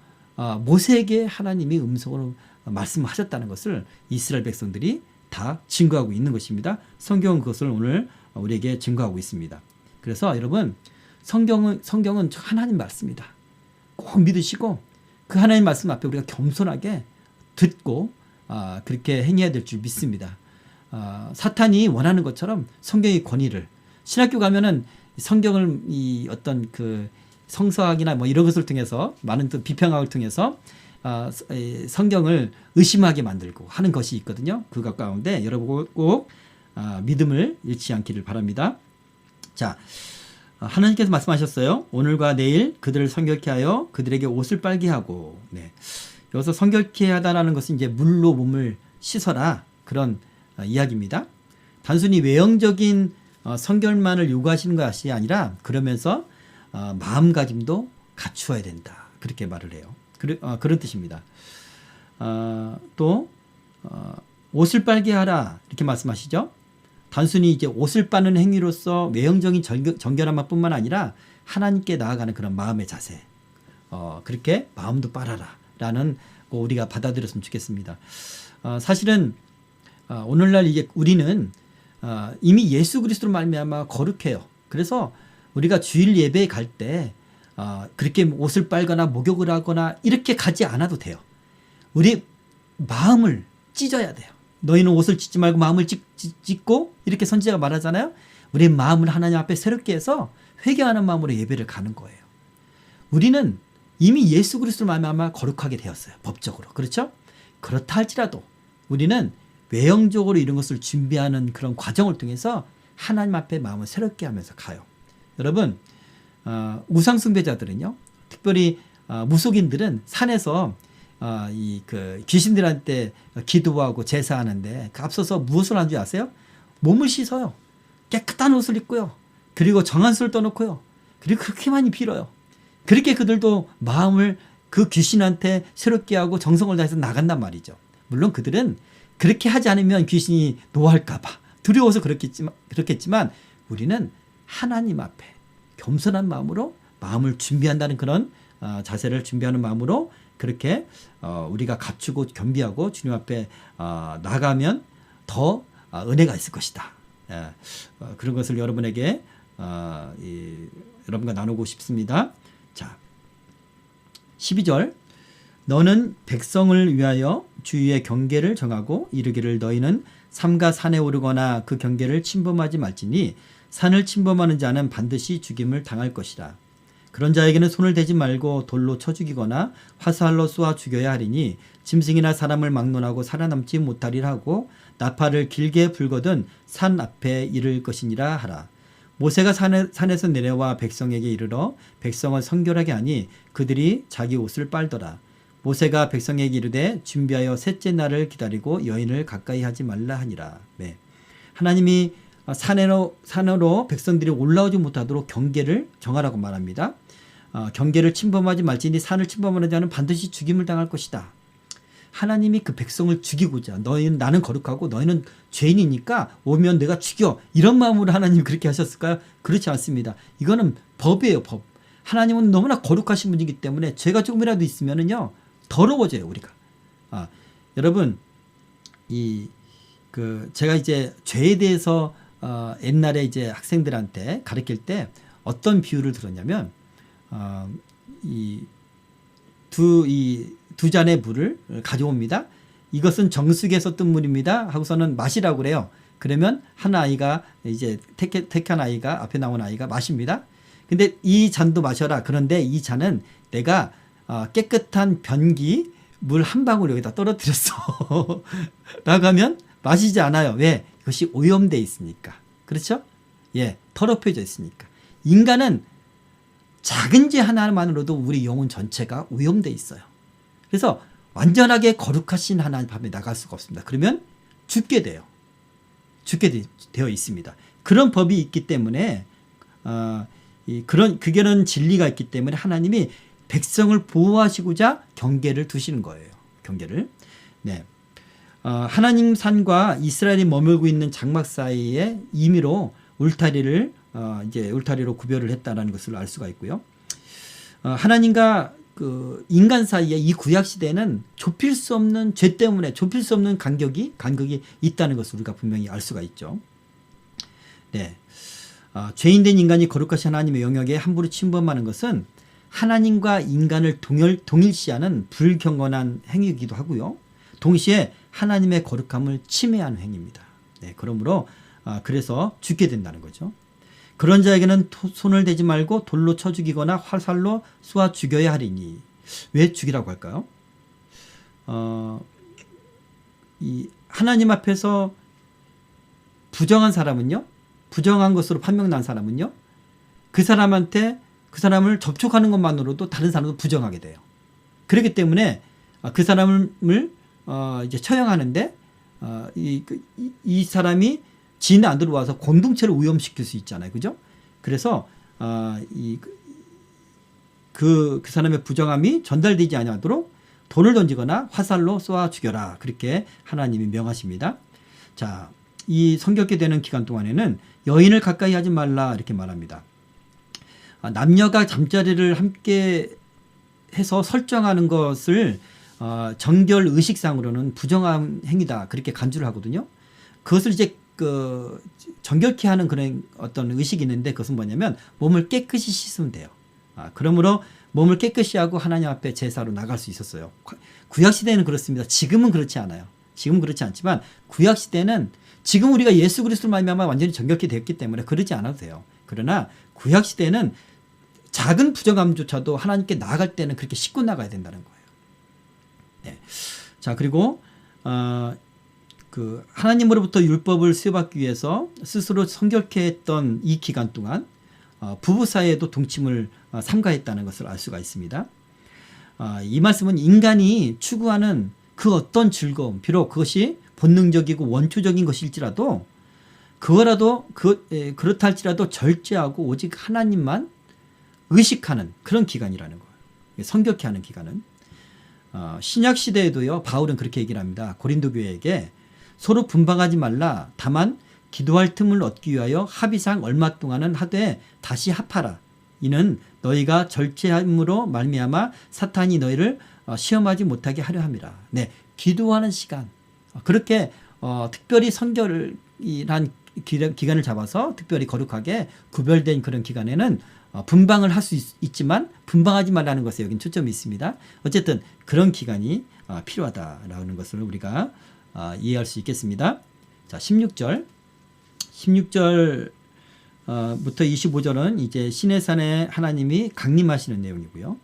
Speaker 1: 모세에게 하나님이 음성으로 말씀하셨다는 것을 이스라엘 백성들이 다 증거하고 있는 것입니다. 성경은 그것을 오늘 우리에게 증거하고 있습니다. 그래서 여러분, 성경은 하나님 말씀이다. 꼭 믿으시고 그 하나님 말씀 앞에 우리가 겸손하게 듣고 그렇게 행해야 될 줄 믿습니다. 사탄이 원하는 것처럼 성경의 권위를, 신학교 가면은 성경을 이 어떤 그 성서학이나 뭐 이런 것을 통해서 많은 또 비평학을 통해서 성경을 의심하게 만들고 하는 것이 있거든요. 그것 가운데 여러분 꼭 믿음을 잃지 않기를 바랍니다. 자, 하나님께서 말씀하셨어요. 오늘과 내일 그들을 성결케 하여 그들에게 옷을 빨게 하고. 네. 여기서 성결케 하다라는 것은 이제 물로 몸을 씻어라, 그런 이야기입니다. 단순히 외형적인 성결만을 요구하시는 것이 아니라 그러면서 마음가짐도 갖추어야 된다, 그렇게 말을 해요. 그런 뜻입니다. 또 옷을 빨게 하라 이렇게 말씀하시죠. 단순히 이제 옷을 빠는 행위로서 외형적인 정결함만 뿐만 아니라 하나님께 나아가는 그런 마음의 자세, 그렇게 마음도 빨아라 라는 거 우리가 받아들였으면 좋겠습니다. 사실은 오늘날 이제 우리는 이미 예수 그리스도로 말미암아 거룩해요. 그래서 우리가 주일 예배에 갈 때 그렇게 옷을 빨거나 목욕을 하거나 이렇게 가지 않아도 돼요. 우리 마음을 찢어야 돼요. 너희는 옷을 찢지 말고 마음을 찢고, 이렇게 선지자가 말하잖아요. 우리 마음을 하나님 앞에 새롭게 해서 회개하는 마음으로 예배를 가는 거예요. 우리는 이미 예수 그리스도로 말미암아 거룩하게 되었어요. 법적으로. 그렇죠? 그렇다 할지라도 우리는 외형적으로 이런 것을 준비하는 그런 과정을 통해서 하나님 앞에 마음을 새롭게 하면서 가요. 여러분, 우상숭배자들은요, 특별히 무속인들은 산에서 귀신들한테 기도하고 제사하는데 그 앞서서 무엇을 하는 줄 아세요? 몸을 씻어요. 깨끗한 옷을 입고요. 그리고 정한 수를 떠놓고요. 그리고 그렇게 많이 빌어요. 그렇게 그들도 마음을 그 귀신한테 새롭게 하고 정성을 다해서 나간단 말이죠. 물론 그들은 그렇게 하지 않으면 귀신이 노할까봐 두려워서 그렇겠지만 우리는 하나님 앞에 겸손한 마음으로 마음을 준비한다는 그런 자세를 준비하는 마음으로 그렇게 우리가 갖추고 겸비하고 주님 앞에 나가면 더 은혜가 있을 것이다. 그런 것을 여러분에게 여러분과 나누고 싶습니다. 자, 12절 너는 백성을 위하여 주위의 경계를 정하고 이르기를 너희는 삼가 산에 오르거나 그 경계를 침범하지 말지니 산을 침범하는 자는 반드시 죽임을 당할 것이라. 그런 자에게는 손을 대지 말고 돌로 쳐 죽이거나 화살로 쏘아 죽여야 하리니 짐승이나 사람을 막론하고 살아남지 못하리라 하고 나팔을 길게 불거든 산 앞에 이를 것이니라 하라. 모세가 산에서 내려와 백성에게 이르러 백성을 성결하게 하니 그들이 자기 옷을 빨더라. 모세가 백성에게 이르되 준비하여 셋째 날을 기다리고 여인을 가까이 하지 말라 하니라. 네. 하나님이 산으로 백성들이 올라오지 못하도록 경계를 정하라고 말합니다. 경계를 침범하지 말지니 산을 침범하는 자는 반드시 죽임을 당할 것이다. 하나님이 그 백성을 죽이고자 나는 거룩하고 너희는 죄인이니까 오면 내가 죽여 이런 마음으로 하나님이 그렇게 하셨을까요? 그렇지 않습니다. 이거는 법이에요. 법. 하나님은 너무나 거룩하신 분이기 때문에 죄가 조금이라도 있으면은요 더러워져요 우리가. 여러분 제가 이제 죄에 대해서 옛날에 이제 학생들한테 가르칠 때 어떤 비유를 들었냐면 두 잔의 물을 가져옵니다. 이것은 정수기에서 뜬 물입니다. 하고서는 마시라고 그래요. 그러면 한 아이가 이제 택한 아이가 앞에 나온 아이가 마십니다. 근데 이 잔도 마셔라. 그런데 이 잔은 내가 깨끗한 변기 물 한 방울 여기다 떨어뜨렸어. 라고 하면 마시지 않아요. 왜? 이것이 오염돼 있으니까. 그렇죠? 예, 더럽혀져 있으니까. 인간은 작은 죄 하나만으로도 우리 영혼 전체가 오염돼 있어요. 그래서 완전하게 거룩하신 하나님 앞에 나갈 수가 없습니다. 그러면 죽게 돼요. 죽게 되어 있습니다. 그런 법이 있기 때문에 그런 진리가 있기 때문에 하나님이 백성을 보호하시고자 경계를 두시는 거예요. 경계를. 네. 하나님 산과 이스라엘이 머물고 있는 장막 사이에 임의로 울타리로 구별을 했다라는 것을 알 수가 있고요. 하나님과 그 인간 사이에 이 구약 시대에는 좁힐 수 없는 죄 때문에 좁힐 수 없는 간격이 있다는 것을 우리가 분명히 알 수가 있죠. 네. 죄인된 인간이 거룩하신 하나님의 영역에 함부로 침범하는 것은 하나님과 인간을 동일시하는 불경건한 행위이기도 하고요. 동시에 하나님의 거룩함을 침해하는 행위입니다. 네, 그러므로 그래서 죽게 된다는 거죠. 그런 자에게는 손을 대지 말고 돌로 쳐 죽이거나 화살로 쏘아 죽여야 하리니. 왜 죽이라고 할까요? 이 하나님 앞에서 부정한 사람은요, 부정한 것으로 판명난 사람은요, 그 사람을 접촉하는 것만으로도 다른 사람도 부정하게 돼요. 그렇기 때문에 그 사람을 이제 처형하는데 이 사람이 지인이 안 들어와서 공동체를 오염시킬 수 있잖아요. 그죠? 그래서 그 사람의 부정함이 전달되지 아니하도록 돌을 던지거나 화살로 쏘아 죽여라. 그렇게 하나님이 명하십니다. 자, 이 성결케 되는 기간 동안에는 여인을 가까이 하지 말라 이렇게 말합니다. 남녀가 잠자리를 함께 해서 설정하는 것을 정결 의식상으로는 부정한 행위다 그렇게 간주를 하거든요. 그것을 이제 정결케 하는 그런 어떤 의식이 있는데 그것은 뭐냐면 몸을 깨끗이 씻으면 돼요. 그러므로 몸을 깨끗이 하고 하나님 앞에 제사로 나갈 수 있었어요. 구약 시대는 그렇습니다. 지금은 그렇지 않아요. 지금은 그렇지 않지만 구약 시대는 지금 우리가 예수 그리스도로 말미암아 완전히 정결케 됐기 때문에 그러지 않아도 돼요. 그러나 구약 시대는 작은 부정함조차도 하나님께 나아갈 때는 그렇게 싣고 나가야 된다는 거예요. 네. 자, 그리고 그 하나님으로부터 율법을 수여받기 위해서 스스로 성결케 했던 이 기간 동안 부부 사이에도 동침을 삼가했다는 것을 알 수가 있습니다. 이 말씀은 인간이 추구하는 그 어떤 즐거움, 비록 그것이 본능적이고 원초적인 것일지라도 그렇다 할지라도 절제하고 오직 하나님만 의식하는 그런 기간이라는 거예요. 성결케 하는 기간은. 신약 시대에도요, 바울은 그렇게 얘기를 합니다. 고린도 교회에게 서로 분방하지 말라. 다만 기도할 틈을 얻기 위하여 합의상 얼마 동안은 하되 다시 합하라. 이는 너희가 절제함으로 말미암아 사탄이 너희를 시험하지 못하게 하려 함이라. 네, 기도하는 시간. 그렇게 특별히 성결이란 기간을 잡아서 특별히 거룩하게 구별된 그런 기간에는 분방을 할 수 있지만 분방하지 말라는 것에 여긴 초점이 있습니다. 어쨌든 그런 기간이 필요하다라는 것을 우리가 이해할 수 있겠습니다. 자, 16절부터 25절은 이제 시내산에 하나님이 강림하시는 내용이고요.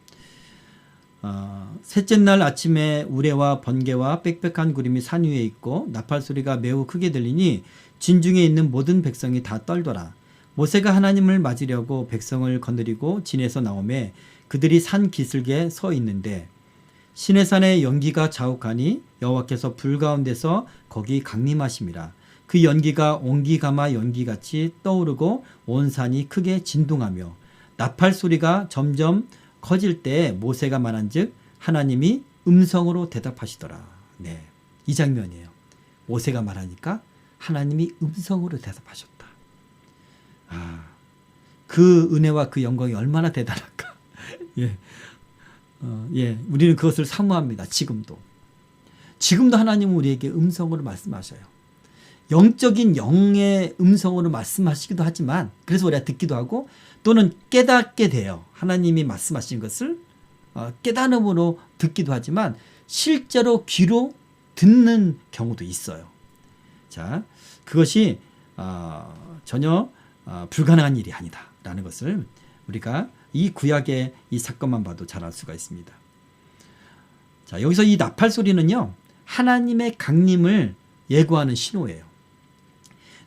Speaker 1: 셋째 날 아침에 우레와 번개와 빽빽한 구름이 산 위에 있고 나팔 소리가 매우 크게 들리니 진중에 있는 모든 백성이 다 떨더라. 모세가 하나님을 맞으려고 백성을 거느리고 진에서 나오매 그들이 산 기슭에 서 있는데 시내산의 연기가 자욱하니 여호와께서 불 가운데서 거기 강림하심이라. 그 연기가 옹기가마 연기같이 떠오르고 온 산이 크게 진동하며 나팔 소리가 점점 커질 때 모세가 말한즉 하나님이 음성으로 대답하시더라. 네, 이 장면이에요. 모세가 말하니까 하나님이 음성으로 대답하셨다. 그 은혜와 그 영광이 얼마나 대단할까. 예. 우리는 그것을 사모합니다. 지금도 하나님은 우리에게 음성으로 말씀하셔요. 영적인 영의 음성으로 말씀하시기도 하지만 그래서 우리가 듣기도 하고 또는 깨닫게 돼요. 하나님이 말씀하신 것을 깨달음으로 듣기도 하지만 실제로 귀로 듣는 경우도 있어요. 자, 그것이 전혀 불가능한 일이 아니다 라는 것을 우리가 이 구약의 이 사건만 봐도 잘 알 수가 있습니다. 자, 여기서 이 나팔 소리는요, 하나님의 강림을 예고하는 신호예요.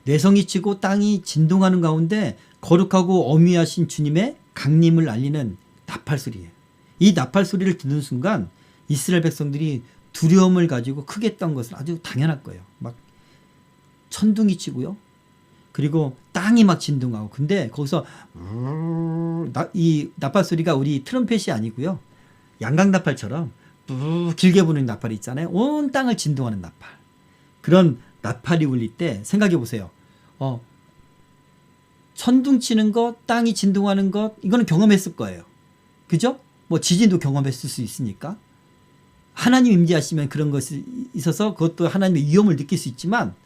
Speaker 1: 뇌성이 치고 땅이 진동하는 가운데 거룩하고 어미하신 주님의 강림을 알리는 나팔 소리예요. 이 나팔 소리를 듣는 순간 이스라엘 백성들이 두려움을 가지고 크게 떤 것은 아주 당연할 거예요. 막 천둥이 치고요. 그리고 땅이 막 진동하고. 근데 거기서 이 나팔 소리가 우리 트럼펫이 아니고요. 양강나팔처럼 길게 부는 나팔이 있잖아요. 온 땅을 진동하는 나팔. 그런 나팔이 울릴 때 생각해 보세요. 천둥 치는 것, 땅이 진동하는 것, 이거는 경험했을 거예요. 그죠? 뭐 지진도 경험했을 수 있으니까. 하나님 임재하시면 그런 것이 있어서 그것도 하나님의 위험을 느낄 수 있지만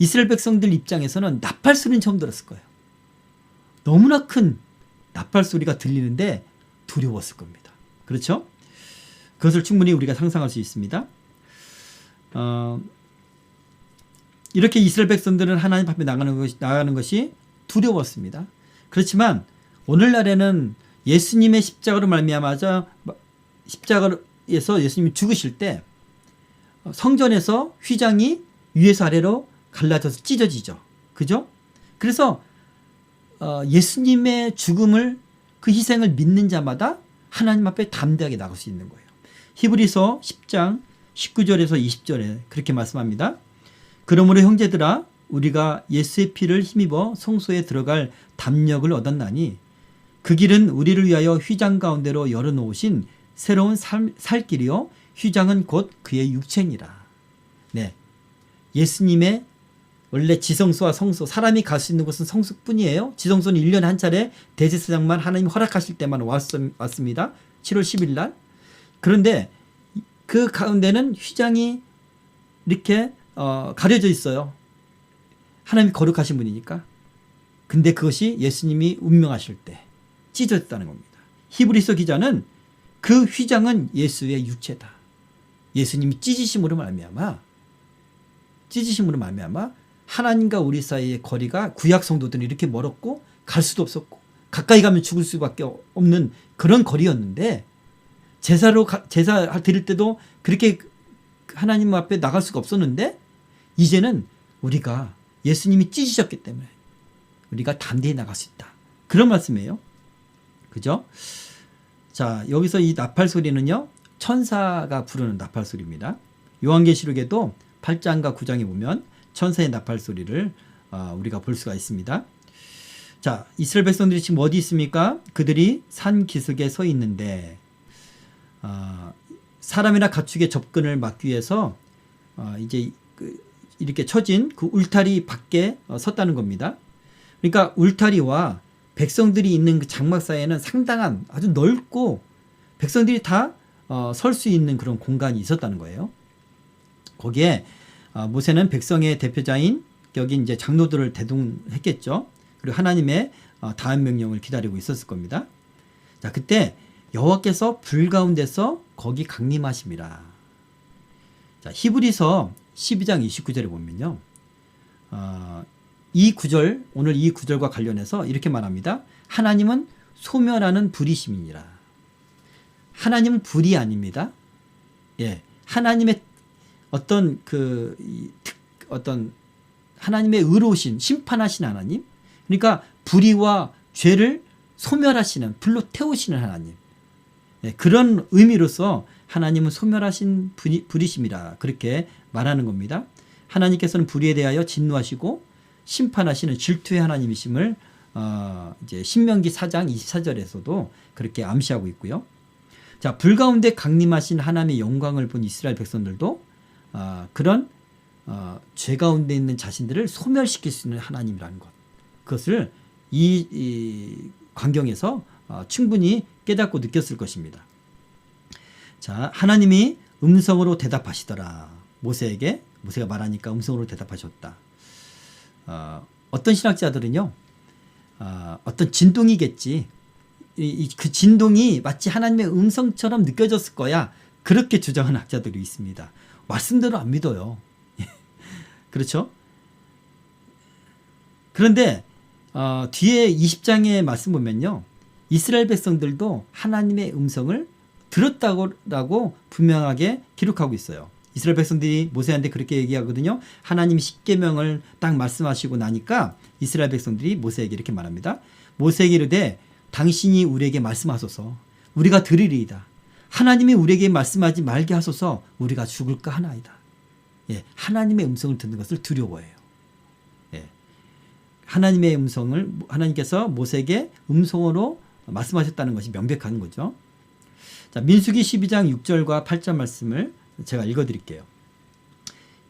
Speaker 1: 이스라엘 백성들 입장에서는 나팔 소리는 처음 들었을 거예요. 너무나 큰 나팔 소리가 들리는데 두려웠을 겁니다. 그렇죠? 그것을 충분히 우리가 상상할 수 있습니다. 이렇게 이스라엘 백성들은 하나님 앞에 나가는 것이 두려웠습니다. 그렇지만 오늘날에는 예수님의 십자가로 말미암아서 십자가에서 예수님이 죽으실 때 성전에서 휘장이 위에서 아래로 갈라져서 찢어지죠. 그죠? 그래서 예수님의 죽음을, 그 희생을 믿는 자마다 하나님 앞에 담대하게 나갈 수 있는 거예요. 히브리서 10장 19절에서 20절에 그렇게 말씀합니다. 그러므로 형제들아, 우리가 예수의 피를 힘입어 성소에 들어갈 담력을 얻었나니 그 길은 우리를 위하여 휘장 가운데로 열어놓으신 새로운 살 길이요 휘장은 곧 그의 육체니라. 네, 예수님의 원래 지성소와 성소, 사람이 갈 수 있는 곳은 성소뿐이에요. 지성소는 1년에 한 차례 대제사장만 하나님이 허락하실 때만 왔습니다. 7월 10일 날. 그런데 그 가운데는 휘장이 이렇게 가려져 있어요. 하나님이 거룩하신 분이니까. 근데 그것이 예수님이 운명하실 때 찢어졌다는 겁니다. 히브리서 기자는 그 휘장은 예수의 육체다. 예수님이 찢으심으로 말미암아 하나님과 우리 사이의 거리가 구약 성도들은 이렇게 멀었고 갈 수도 없었고 가까이 가면 죽을 수밖에 없는 그런 거리였는데 제사 드릴 때도 그렇게 하나님 앞에 나갈 수가 없었는데 이제는 우리가 예수님이 찢으셨기 때문에 우리가 담대히 나갈 수 있다. 그런 말씀이에요. 그죠? 자, 여기서 이 나팔 소리는요, 천사가 부르는 나팔 소리입니다. 요한계시록에도 8장과 9장에 보면 천사의 나팔 소리를 우리가 볼 수가 있습니다. 자, 이스라엘 백성들이 지금 어디 있습니까? 그들이 산 기슭에 서 있는데 사람이나 가축의 접근을 막기 위해서 이제 이렇게 쳐진 그 울타리 밖에 섰다는 겁니다. 그러니까 울타리와 백성들이 있는 그 장막 사이에는 상당한 아주 넓고 백성들이 다 설 수 있는 그런 공간이 있었다는 거예요. 거기에 모세는 백성의 대표자인 여기 이제 장로들을 대동했겠죠. 그리고 하나님의 다음 명령을 기다리고 있었을 겁니다. 자, 그때 여호와께서 불 가운데서 거기 강림하심이라. 자, 히브리서 12장 29절에 보면요. 이 구절, 오늘 이 구절과 관련해서 이렇게 말합니다. 하나님은 소멸하는 불이심이니라. 하나님은 불이 아닙니다. 예, 하나님의 어떤 어떤 하나님의 의로우신 심판하신 하나님, 그러니까 불의와 죄를 소멸하시는 불로 태우시는 하나님, 예, 그런 의미로서 하나님은 소멸하신 불이심이라 그렇게 말하는 겁니다. 하나님께서는 불의에 대하여 진노하시고 심판하시는 질투의 하나님이심을 이제 신명기 4장 24절에서도 그렇게 암시하고 있고요. 자, 불 가운데 강림하신 하나님의 영광을 본 이스라엘 백성들도 그런 죄 가운데 있는 자신들을 소멸시킬 수 있는 하나님이라는 것, 그것을 이 광경에서 충분히 깨닫고 느꼈을 것입니다. 자, 하나님이 음성으로 대답하시더라. 모세가 말하니까 음성으로 대답하셨다. 어떤 신학자들은요, 어떤 진동이겠지. 그 진동이 마치 하나님의 음성처럼 느껴졌을 거야. 그렇게 주장하는 학자들이 있습니다. 말씀대로 안 믿어요. 그렇죠? 그런데 뒤에 20장의 말씀 보면요, 이스라엘 백성들도 하나님의 음성을 들었다고 분명하게 기록하고 있어요. 이스라엘 백성들이 모세한테 그렇게 얘기하거든요. 하나님이 십계명을 딱 말씀하시고 나니까 이스라엘 백성들이 모세에게 이렇게 말합니다. 모세에게 이르되 당신이 우리에게 말씀하소서, 우리가 들으리이다. 하나님이 우리에게 말씀하지 말게 하소서, 우리가 죽을까 하나이다. 예, 하나님의 음성을 듣는 것을 두려워해요. 예, 하나님의 음성을 하나님께서 모세에게 음성으로 말씀하셨다는 것이 명백한 거죠. 자, 민수기 12장 6절과 8절 말씀을 제가 읽어드릴게요.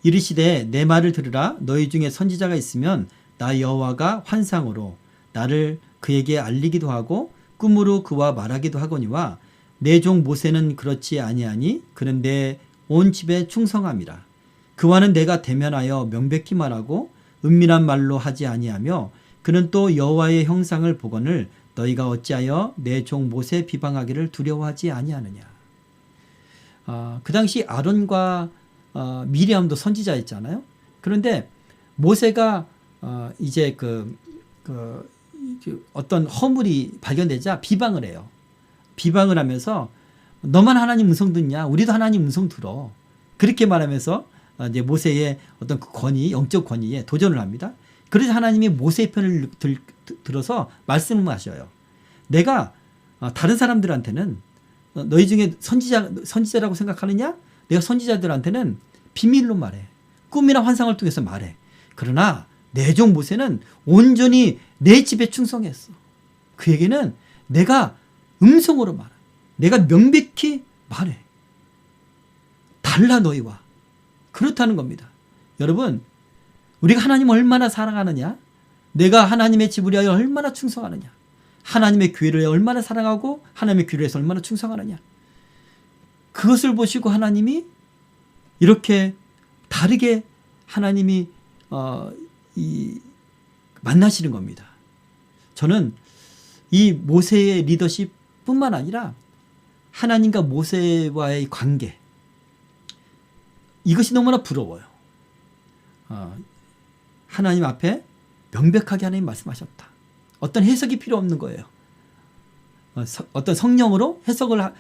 Speaker 1: 이르시되 내 말을 들으라. 너희 중에 선지자가 있으면 나 여호와가 환상으로 나를 그에게 알리기도 하고 꿈으로 그와 말하기도 하거니와 내 종 모세는 그렇지 아니하니 그는 내 온 집에 충성함이라. 그와는 내가 대면하여 명백히 말하고 은밀한 말로 하지 아니하며 그는 또 여호와의 형상을 보거늘 너희가 어찌하여 내 종 모세 비방하기를 두려워하지 아니하느냐. 그 당시 아론과 미리암도 선지자였잖아요. 그런데 모세가 이제 어떤 허물이 발견되자 비방을 해요. 비방을 하면서 너만 하나님 음성 듣냐? 우리도 하나님 음성 들어. 그렇게 말하면서 이제 모세의 어떤 그 권위, 영적 권위에 도전을 합니다. 그래서 하나님이 모세의 편을 들어서 말씀을 하셔요. 내가 다른 사람들한테는 너희 중에 선지자라고 생각하느냐? 내가 선지자들한테는 비밀로 말해. 꿈이나 환상을 통해서 말해. 그러나 내 종 모세는 온전히 내 집에 충성했어. 그에게는 내가 음성으로 말해. 내가 명백히 말해. 달라 너희와. 그렇다는 겁니다. 여러분, 우리가 하나님을 얼마나 사랑하느냐? 내가 하나님의 집을 위하여 얼마나 충성하느냐? 하나님의 교회를 얼마나 사랑하고 하나님의 교회를 위해서 얼마나 충성하느냐? 그것을 보시고 하나님이 이렇게 다르게 하나님이 만나시는 겁니다. 저는 이 모세의 리더십 뿐만 아니라 하나님과 모세와의 관계, 이것이 너무나 부러워요. 하나님 앞에 명백하게 하나님 말씀하셨다. 어떤 해석이 필요 없는 거예요. 어떤 성령으로 해석을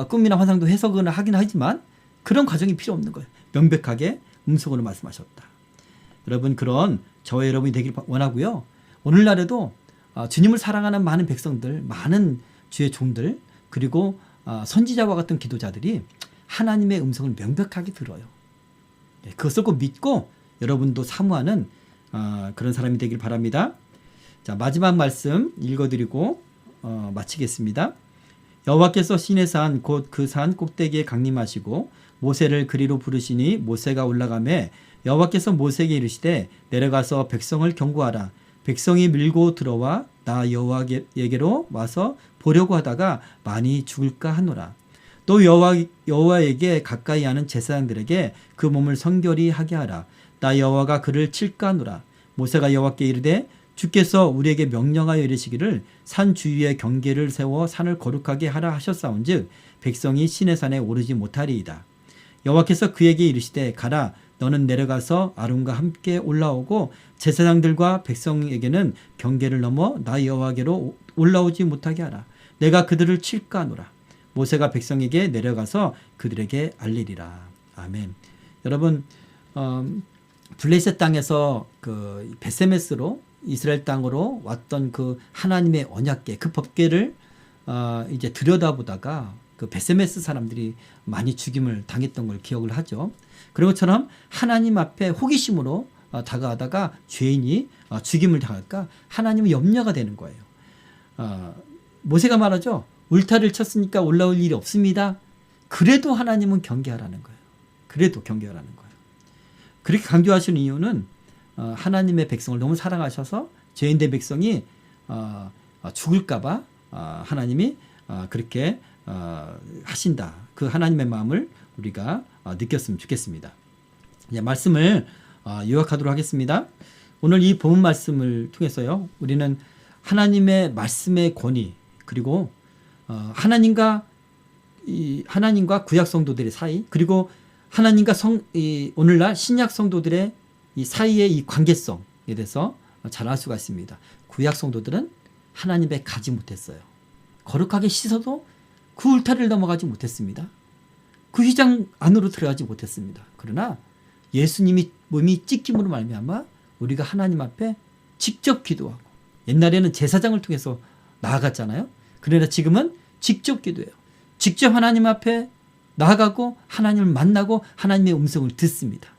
Speaker 1: 꿈이나 환상도 해석을 하긴 하지만 그런 과정이 필요 없는 거예요. 명백하게 음성으로 말씀하셨다. 여러분, 그런 저와 여러분이 되길 원하고요. 오늘날에도 주님을 사랑하는 많은 백성들, 많은 주의 종들, 그리고 선지자와 같은 기도자들이 하나님의 음성을 명백하게 들어요. 그것을 꼭 믿고 여러분도 사모하는 그런 사람이 되길 바랍니다. 자, 마지막 말씀 읽어드리고 마치겠습니다. 여호와께서 시내 산 곧 그 산 꼭대기에 강림하시고 모세를 그리로 부르시니 모세가 올라가매 여호와께서 모세에게 이르시되 내려가서 백성을 경고하라. 백성이 밀고 들어와 나 여호와에게로 와서 보려고 하다가 많이 죽을까 하노라. 또 여호와에게 가까이 하는 제사장들에게 그 몸을 성결히 하게 하라. 나 여호와가 그를 칠까 하노라. 모세가 여호와께 이르되 주께서 우리에게 명령하여 이르시기를 산 주위에 경계를 세워 산을 거룩하게 하라 하셨사온즉 백성이 시내산에 오르지 못하리이다. 여호와께서 그에게 이르시되 가라. 너는 내려가서 아론과 함께 올라오고 제사장들과 백성에게는 경계를 넘어 나 여호와께로 올라오지 못하게 하라. 내가 그들을 칠까 하노라. 모세가 백성에게 내려가서 그들에게 알리리라. 아멘. 여러분, 블레셋 땅에서 그 베세메스로 이스라엘 땅으로 왔던 그 하나님의 언약궤, 그 법궤를 이제 들여다보다가 그 베세메스 사람들이 많이 죽임을 당했던 걸 기억을 하죠. 그런 것처럼 하나님 앞에 호기심으로 다가가다가 죄인이 죽임을 당할까 하나님은 염려가 되는 거예요. 모세가 말하죠. 울타리를 쳤으니까 올라올 일이 없습니다. 그래도 하나님은 경계하라는 거예요. 그래도 경계하라는 거예요. 그렇게 강조하시는 이유는 하나님의 백성을 너무 사랑하셔서 죄인된 백성이 죽을까 봐 하나님이 그렇게 하신다. 그 하나님의 마음을 우리가 느꼈으면 좋겠습니다. 이제 말씀을 요약하도록 하겠습니다. 오늘 이 본문 말씀을 통해서요, 우리는 하나님의 말씀의 권위, 그리고 하나님과 구약 성도들의 사이, 그리고 하나님과 오늘날 신약 성도들의 이 사이의 이 관계성에 대해서 잘 알 수가 있습니다. 구약 성도들은 하나님에 가지 못했어요. 거룩하게 씻어도 그 울타리를 넘어가지 못했습니다. 그 휘장 안으로 들어가지 못했습니다. 그러나 예수님이 몸이 찢김으로 말미암아 우리가 하나님 앞에 직접 기도하고, 옛날에는 제사장을 통해서 나아갔잖아요. 그러나 지금은 직접 기도해요. 직접 하나님 앞에 나아가고 하나님을 만나고 하나님의 음성을 듣습니다.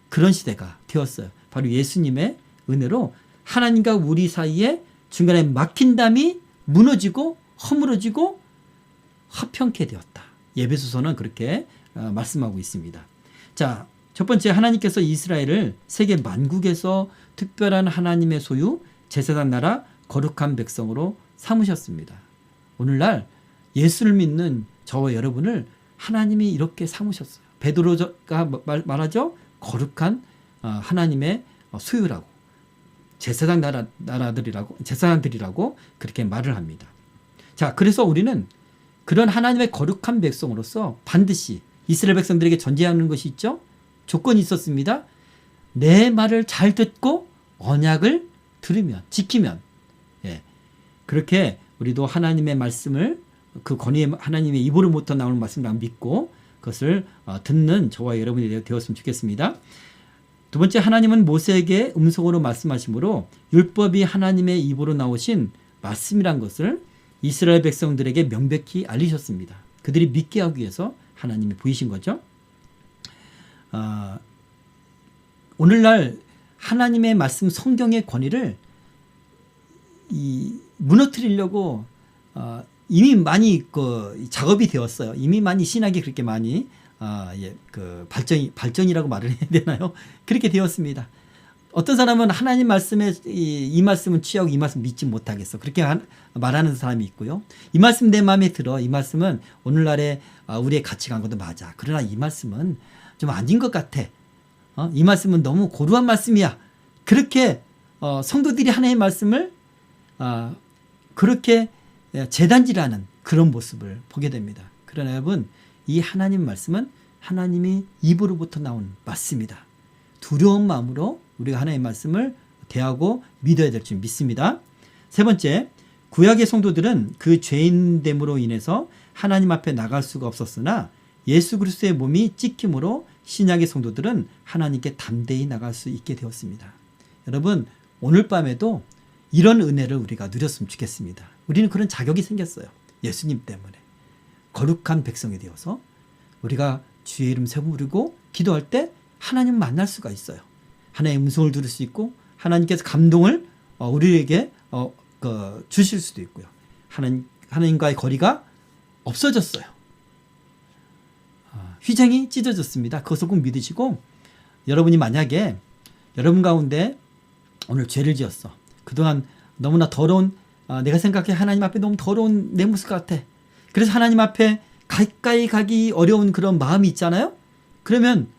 Speaker 1: 그런 시대가 되었어요. 바로 예수님의 은혜로 하나님과 우리 사이에 중간에 막힌 담이 무너지고 허물어지고 화평케 되었다. 에베소서는 그렇게 말씀하고 있습니다. 자, 첫 번째, 하나님께서 이스라엘을 세계 만국에서 특별한 하나님의 소유, 제사장 나라, 거룩한 백성으로 삼으셨습니다. 오늘날 예수를 믿는 저와 여러분을 하나님이 이렇게 삼으셨어요. 베드로가 말하죠. 거룩한 하나님의 소유라고, 제사장 제사장들이라고 그렇게 말을 합니다. 자, 그래서 우리는 그런 하나님의 거룩한 백성으로서 반드시 이스라엘 백성들에게 전제하는 것이 있죠. 조건이 있었습니다. 내 말을 잘 듣고 언약을 들으면, 지키면, 그렇게 우리도 하나님의 말씀을, 그 권위의 하나님의 입으로부터 나오는 말씀을 믿고 그것을 듣는 저와 여러분이 되었으면 좋겠습니다. 두 번째, 하나님은 모세에게 음성으로 말씀하시므로 율법이 하나님의 입으로 나오신 말씀이란 것을 이스라엘 백성들에게 명백히 알리셨습니다. 그들이 믿게 하기 위해서 하나님이 보이신 거죠. 오늘날 하나님의 말씀, 성경의 권위를 무너뜨리려고 이미 많이 작업이 되었어요. 이미 많이 신학이 그렇게 많이 발전이라고 말을 해야 되나요? 그렇게 되었습니다. 어떤 사람은 하나님 말씀에 이 말씀은 취하고 이 말씀 믿지 못하겠어, 그렇게 말하는 사람이 있고요. 이 말씀 내 마음에 들어, 이 말씀은 오늘날의 우리의 가치관과도 맞아, 그러나 이 말씀은 좀 아닌 것 같아, 이 말씀은 너무 고루한 말씀이야, 그렇게 성도들이 하나님의 말씀을 그렇게 재단질하는 그런 모습을 보게 됩니다. 그러나 여러분, 이 하나님 말씀은 하나님이 입으로부터 나온 말씀이다. 두려운 마음으로 우리가 하나님의 말씀을 대하고 믿어야 될 줄 믿습니다. 세 번째, 구약의 성도들은 그 죄인됨으로 인해서 하나님 앞에 나갈 수가 없었으나 예수 그리스도의 몸이 찍힘으로 신약의 성도들은 하나님께 담대히 나갈 수 있게 되었습니다. 여러분, 오늘 밤에도 이런 은혜를 우리가 누렸으면 좋겠습니다. 우리는 그런 자격이 생겼어요. 예수님 때문에. 거룩한 백성이 되어서 우리가 주의 이름 세고 부르고 기도할 때 하나님 만날 수가 있어요. 하나님의 음성을 들을 수 있고 하나님께서 감동을 우리에게 주실 수도 있고요. 하나님과의 거리가 없어졌어요. 휘장이 찢어졌습니다. 그것을 꼭 믿으시고, 여러분이 만약에 여러분 가운데 오늘 죄를 지었어. 그동안 너무나 더러운, 내가 생각해 하나님 앞에 너무 더러운 내 모습 같아. 그래서 하나님 앞에 가까이 가기 어려운 그런 마음이 있잖아요. 그러면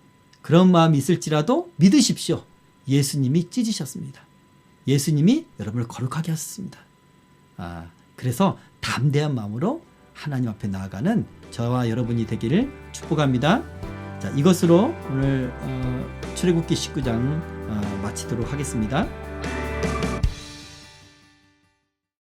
Speaker 1: 그런 마음이 있을지라도 믿으십시오. 예수님이 찢으셨습니다. 예수님이 여러분을 거룩하게 하셨습니다. 그래서 담대한 마음으로 하나님 앞에 나아가는 저와 여러분이 되기를 축복합니다. 자, 이것으로 오늘 출애굽기 19장 마치도록 하겠습니다.